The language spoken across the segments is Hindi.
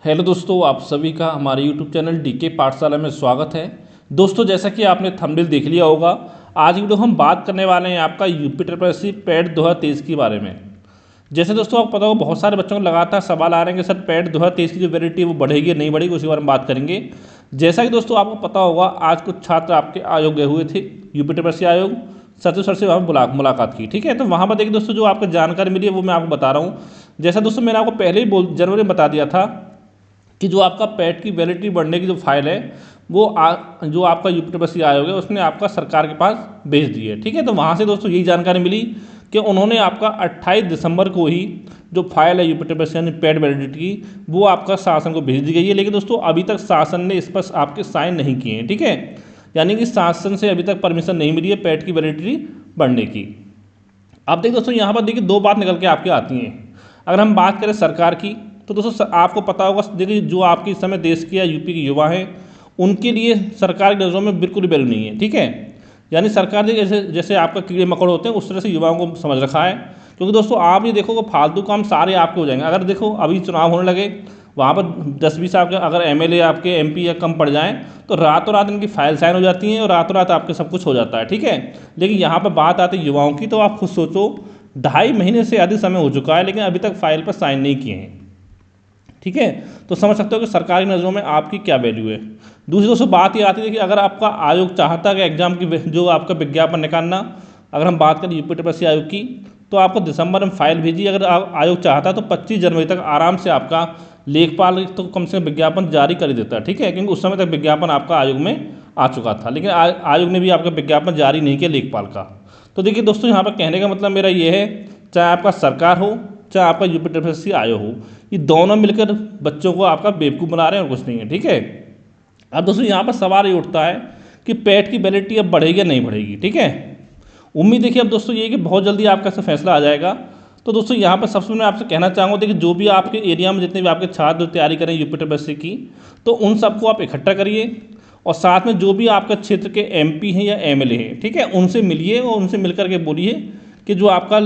हेलो दोस्तों, आप सभी का हमारे यूट्यूब चैनल डीके पाठशाला में स्वागत है। दोस्तों, जैसा कि आपने थंबनेल देख लिया होगा, आज वीडियो हम बात करने वाले हैं आपका UP triple S C PET 2023 के बारे में। जैसे दोस्तों आपको पता होगा, बहुत सारे बच्चों को लगातार सवाल आ रहे हैं कि सर पैट 2023 की जो वैलिडिटी है वो बढ़ेगी नहीं बढ़ेगी, उसी बारे में बात करेंगे। जैसा कि दोस्तों आपको पता होगा, आज कुछ छात्र आपके आयोग गए हुए थे, यूपी ट्रिपल एस सी आयोग सचिव सर से वहाँ मुलाकात की। ठीक है, तो वहाँ पर देखिए दोस्तों, जो आपको जानकारी मिली है वो मैं आपको बता रहा हूँ। जैसा दोस्तों मैंने आपको पहले ही जनवरी में बता दिया था कि जो आपका पैट की वैलिडिटी बढ़ने की जो फाइल है वो जो आपका यूपी ट्रिपल सी आयोग है उसने आपका सरकार के पास भेज दी है। ठीक है, तो वहाँ से दोस्तों यही जानकारी मिली कि उन्होंने आपका 28 दिसंबर को ही जो फाइल है यूपी ट्रिपल सी यानी पैट वैलिडिटी की वो आपका शासन को भेज दी गई है। लेकिन दोस्तों अभी तक शासन ने इस पर आपके साइन नहीं किए हैं। ठीक है, यानी कि शासन से अभी तक परमिशन नहीं मिली है पैट की वैलिडिटी बढ़ने की। अब देखिए दोस्तों, यहाँ पर देखिए दो बात निकल के आपके आती हैं। अगर हम बात करें सरकार की, तो दोस्तों आपको पता होगा, देखिए जो आपके इस समय देश के या यूपी के युवा हैं उनके लिए सरकार की नज़रों में बिल्कुल वैल्यू नहीं है। ठीक है, यानी सरकार ने जैसे जैसे आपका कीड़े मकोड़ होते हैं उस तरह से युवाओं को समझ रखा है। क्योंकि दोस्तों आप ये देखो कि फालतू काम सारे आपके हो जाएंगे। अगर देखो अभी चुनाव होने लगे, वहाँ पर 10-20 आपके अगर एमएलए आपके एमपी या कम पड़ जाएँ तो रातों रात इनकी फाइल साइन हो जाती हैं और रातों रात आपके सब कुछ हो जाता है। ठीक है, लेकिन यहाँ पर बात आती है युवाओं की, तो आप खुद सोचो 2.5 महीने से अधिक समय हो चुका है लेकिन अभी तक फाइल पर साइन नहीं किए हैं। ठीक है, तो समझ सकते हो कि सरकारी नज़रों में आपकी क्या वैल्यू है। दूसरी दोस्तों बात ये आती है कि अगर आपका आयोग चाहता है कि एग्जाम की जो आपका विज्ञापन निकालना, अगर हम बात करें यूपी ट्रिपल सी आयोग की, तो आपको दिसंबर में फाइल भेजी। अगर आयोग चाहता है तो 25 जनवरी तक आराम से आपका लेखपाल तो कम से कम विज्ञापन जारी कर ही देता है। ठीक है, क्योंकि उस समय तक विज्ञापन आपका आयोग में आ चुका था, लेकिन आयोग ने भी आपका विज्ञापन जारी नहीं किया लेखपाल का। तो देखिए दोस्तों, यहाँ पर कहने का मतलब मेरा ये है, चाहे आपका सरकार हो चाहे आपका यूपी ट्रिपल सी आयोग हो, ये दोनों मिलकर बच्चों को आपका बेवकूफ़ बना रहे हैं और कुछ नहीं है। ठीक है, अब दोस्तों यहाँ पर सवाल ये उठता है कि पैट की वैलिडिटी अब बढ़ेगी या नहीं बढ़ेगी। ठीक है, उम्मीद देखिए अब दोस्तों ये है कि बहुत जल्दी आपका इसका फैसला आ जाएगा। तो दोस्तों यहाँ पर सबसे मैं आपसे कहना चाहूँगा, देखिए जो भी आपके एरिया में जितने भी आपके छात्र तैयारी करें यूपी ट्रिपल सी की, तो उन सबको आप इकट्ठा करिए और साथ में जो भी आपका क्षेत्र के एमपी हैं या एमएलए हैं, ठीक है, उनसे मिलिए और उनसे मिलकर के बोलिए कि जो आपका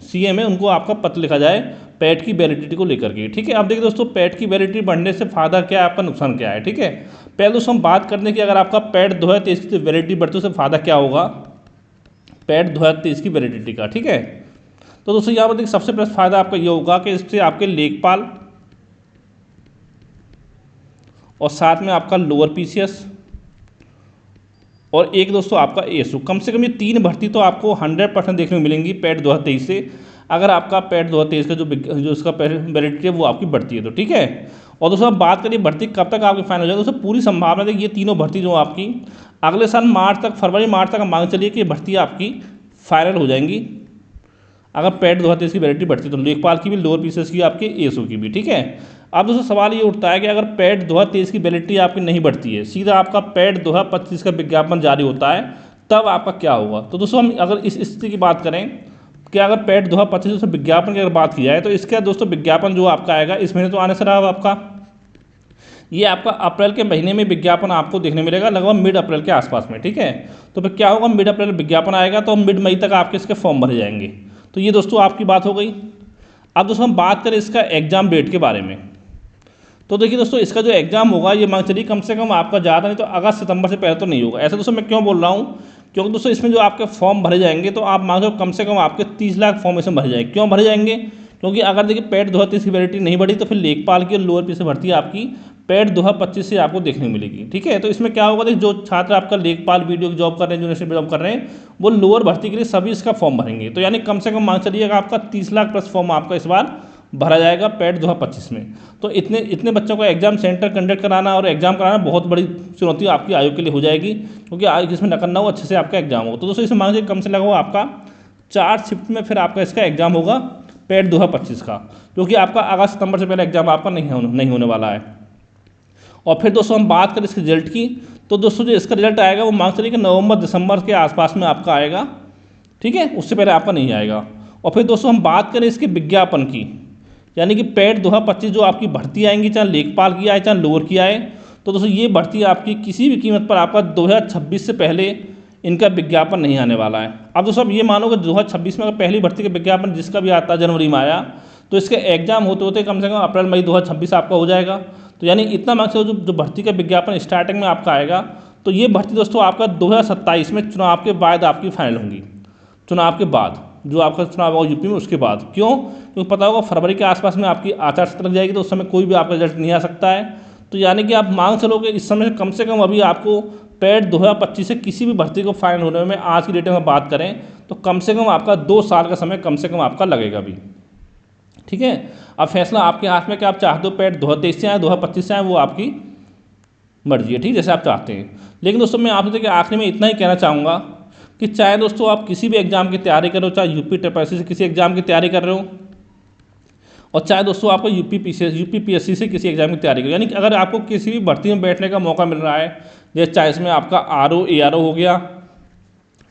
सीएम है उनको आपका पत्र लिखा जाए पैट की वैलिडिटी को लेकर के। ठीक है, अब देखिए दोस्तों पैट की वैलिडिटी बढ़ने से फ़ायदा क्या है, आपका नुकसान क्या है। ठीक है, पहले दोस्तों हम बात करते हैं कि अगर आपका पैट 2023 की वैलिडिटी बढ़ती है उससे फ़ायदा क्या होगा पैट 2023 की वैलिडिटी का। ठीक है, तो दोस्तों यहाँ पर देखिए सबसे पहले फ़ायदा आपका ये होगा कि इससे आपके लेखपाल और साथ में आपका लोअर पीसीएस और एक दोस्तों आपका एएसयू, कम से कम ये 3 भर्ती तो आपको 100% देखने को मिलेंगी पैट 2023 से, अगर आपका पैट 2023 का जो इसका वैलिडिटी है वो आपकी बढ़ती है तो। ठीक है, और दोस्तों आप बात करिए भर्ती कब तक आपकी फाइनल हो जाएगी, दोस्तों पूरी संभावना है कि ये तीनों भर्ती जो आपकी अगले साल फरवरी मार्च तक हम मांग चलिए कि भर्ती आपकी फाइनल हो जाएंगी अगर पैट 2023 की वैलिडिटी बढ़ती है तो, लेखपाल की भी, लोअर पीसीएस की, आपके एएसयू की भी। ठीक है, अब दोस्तों सवाल ये उठता है कि अगर पैट 2023 की वैलिडिटी आपकी नहीं बढ़ती है, सीधा आपका पैट 2025 का विज्ञापन जारी होता है, तब आपका क्या होगा। तो दोस्तों हम अगर इस स्थिति की बात करें कि अगर पैट 2025 से विज्ञापन की अगर बात की जाए तो इसका दोस्तों विज्ञापन जो आपका आएगा इस महीने तो आने से रहा आपका, ये आपका अप्रैल के महीने में विज्ञापन आपको देखने मिलेगा लगभग मिड अप्रैल के आसपास में। ठीक है, तो फिर क्या होगा, मिड अप्रैल विज्ञापन आएगा तो मिड मई तक आपके इसके फॉर्म भरे जाएंगे। तो ये दोस्तों आपकी बात हो गई। अब दोस्तों हम बात करें इसका एग्ज़ाम डेट के बारे में, तो देखिए दोस्तों इसका जो एग्ज़ाम होगा ये मान चलिए कम से कम आपका ज़्यादा नहीं तो अगस्त सितंबर से पहले तो नहीं होगा। ऐसा दोस्तों मैं क्यों बोल रहा हूँ, क्योंकि दोस्तों इसमें जो आपके फॉर्म भरे जाएंगे तो आप मान लो कम से कम आपके 30 लाख फॉर्म इसमें भरे जाएंगे। क्यों भरे जाएंगे, क्योंकि अगर देखिए पैट 2023 की वैलिडिटी नहीं बढ़ी तो फिर लेखपाल की और लोअर पी से भर्ती आपकी पैट 2025 से आपको देखने मिलेगी। ठीक है, तो इसमें क्या होगा, देखिए जो छात्र आपका लेखपाल वीडियो की जॉब कर रहे हैं, यूनिवर्सिटी जॉब कर रहे हैं, वो लोअर भर्ती के लिए सभी इसका फॉर्म भरेंगे। तो यानी कम से कम मान चलिएगा आपका 30 लाख प्लस फॉर्म आपका इस बार भरा जाएगा पैट 2025 में। तो इतने बच्चों को एग्जाम सेंटर कंडक्ट कराना और एग्जाम कराना बहुत बड़ी चुनौती आपकी आयोग के लिए हो जाएगी, क्योंकि आयोग इसमें नकल ना हो, अच्छे से आपका एग्जाम हो। तो दोस्तों इसमें मान लीजिए कम से लगभग आपका 4 शिफ्ट में फिर आपका इसका एग्जाम होगा पैट 2025 का, क्योंकि आपका अगस्त सितंबर से पहले एग्जाम आपका नहीं होने वाला है। और फिर दोस्तों हम बात करें इसके रिजल्ट की, तो दोस्तों जो इसका रिजल्ट आएगा वो मान चलिए कि नवंबर दिसंबर के आसपास में आपका आएगा। ठीक है, उससे पहले आपका नहीं आएगा। और फिर दोस्तों हम बात करें इसके विज्ञापन की, यानी कि पैट 2025 जो आपकी भर्ती आएंगी, चाहे लेखपाल की आए चाहे लोअर की आए, तो दोस्तों ये भर्ती आपकी किसी भी कीमत पर आपका 2026 से पहले इनका विज्ञापन नहीं आने वाला है। अब दोस्तों अब ये मानो कि 2026 में अगर पहली भर्ती का विज्ञापन जिसका भी आता है जनवरी में आया, तो इसके एग्जाम होते होते कम से कम अप्रैल मई 2026 आपका हो जाएगा। तो यानी इतना मार्क्स जो भर्ती का विज्ञापन स्टार्टिंग में आपका आएगा, तो ये भर्ती दोस्तों आपका 2027 में चुनाव के बाद आपकी फाइनल होंगी। चुनाव के बाद जो आपका चुनाव होगा यूपी में, उसके बाद। क्यों? क्योंकि पता होगा फरवरी के आसपास में आपकी आचार संहिता लग जाएगी, तो उस समय कोई भी आपका रिजल्ट नहीं आ सकता है। तो यानी कि आप मांग चलोगे इस समय से कम अभी आपको पैड 2025 से किसी भी भर्ती को फाइनल होने में आज की डेट में बात करें तो कम से कम आपका 2 साल का समय कम से कम आपका लगेगा भी। ठीक है, अब फैसला आपके हाथ में कि आप चाहते हो पैड 2023 से आए 2025 से आए, वो आपकी मर्जी है, ठीक, जैसे आप चाहते हैं। लेकिन दोस्तों मैं आपसे देखिए आखिरी में इतना ही कहना चाहूँगा कि चाहे दोस्तों आप किसी भी एग्जाम की तैयारी कर रहे हो, चाहे यूपी ट्रिपलएससी से किसी एग्जाम की तैयारी कर रहे हो, और चाहे दोस्तों आपको यूपी पीएससी से किसी एग्जाम की तैयारी करो, यानी कि अगर आपको किसी भी भर्ती में बैठने का मौका मिल रहा है, जैसे चाहे इसमें आपका आरओ एआरओ हो गया,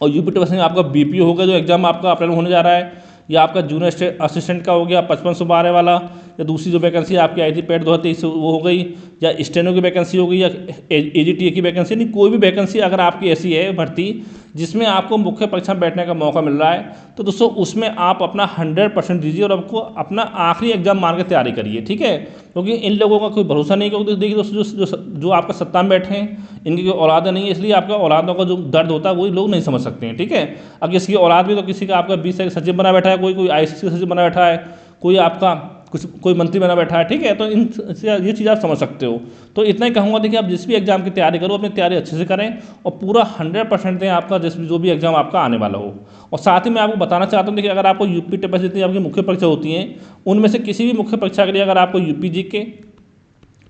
और यूपी ट्रिपलएससी में आपका बीपीओ हो गया जो एग्जाम आपका अप्रैल में होने जा रहा है, या आपका जूनियर असिस्टेंट का हो गया 5512 वाला, या दूसरी जो वैकेंसी आपकी आई थी पैड 2023 वो हो गई, या स्टेनो की वैकेंसी हो गई, या एजीटीए की वैकेंसी, नहीं कोई भी वैकेंसी अगर आपकी ऐसी है भर्ती जिसमें आपको मुख्य परीक्षा में बैठने का मौका मिल रहा है, तो दोस्तों उसमें आप अपना 100% दीजिए और आपको अपना आखिरी एग्जाम मान के तैयारी करिए। ठीक है, क्योंकि इन लोगों का कोई भरोसा नहीं, क्योंकि देखिए दोस्तों जो आपका सत्ता में बैठे हैं इनकी कोई औलाद नहीं है, इसलिए आपका औलादों का जो दर्द होता है वही लोग नहीं समझ सकते हैं। ठीक है, अब किसी की औलाद भी, तो किसी का आपका 20 सचिव बना बैठा है, कोई आईसीसी सचिव बना बैठा है, कोई आपका कोई मंत्री बना बैठा है। ठीक है, तो ये चीज़ आप समझ सकते हो। तो इतना ही कहूँगा, देखिए आप जिस भी एग्जाम की तैयारी करो अपनी तैयारी अच्छे से करें और पूरा 100% दें आपका जो भी एग्जाम आपका आने वाला हो। और साथ ही मैं आपको बताना चाहता हूँ, देखिए अगर आपको यूपी ट्रिपलएससी जितनी आपकी मुख्य परीक्षा होती हैं उनमें से किसी भी मुख्य परीक्षा के लिए अगर आपको यूपी जीके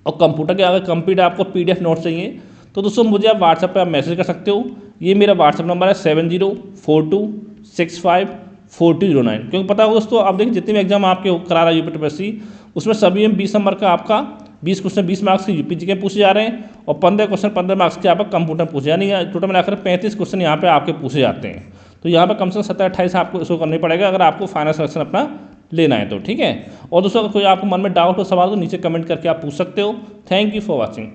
और कंप्यूटर के अगर कंप्लीट आपको PDF नोट चाहिए तो दोस्तों मुझे आप व्हाट्सएप पर आप मैसेज कर सकते हो। ये मेरा व्हाट्सएप नंबर है 7042654209। क्योंकि पता हो दोस्तों, आप देखिए जितने भी एग्जाम आपके करा रहा है यूपी ट्रिपलएससी उसमें सभी में 20 नंबर का आपका 20 क्वेश्चन 20 मार्क्स के यूपी जीके पूछे जा रहे हैं और 15 क्वेश्चन 15 मार्क्स के आपका कंप्यूटर पूछे, यानी टोटल मिलाकर 35 क्वेश्चन यहाँ पे आपके पूछे जाते हैं। तो यहाँ पर कम से कम 27-28 आपको इसको करना पड़ेगा अगर आपको फाइनल सिलेक्शन अपना लेना है तो। ठीक है, और दोस्तों अगर कोई आपको मन में डाउट हो सवाल तो नीचे कमेंट करके आप पूछ सकते हो। Thank you for watching.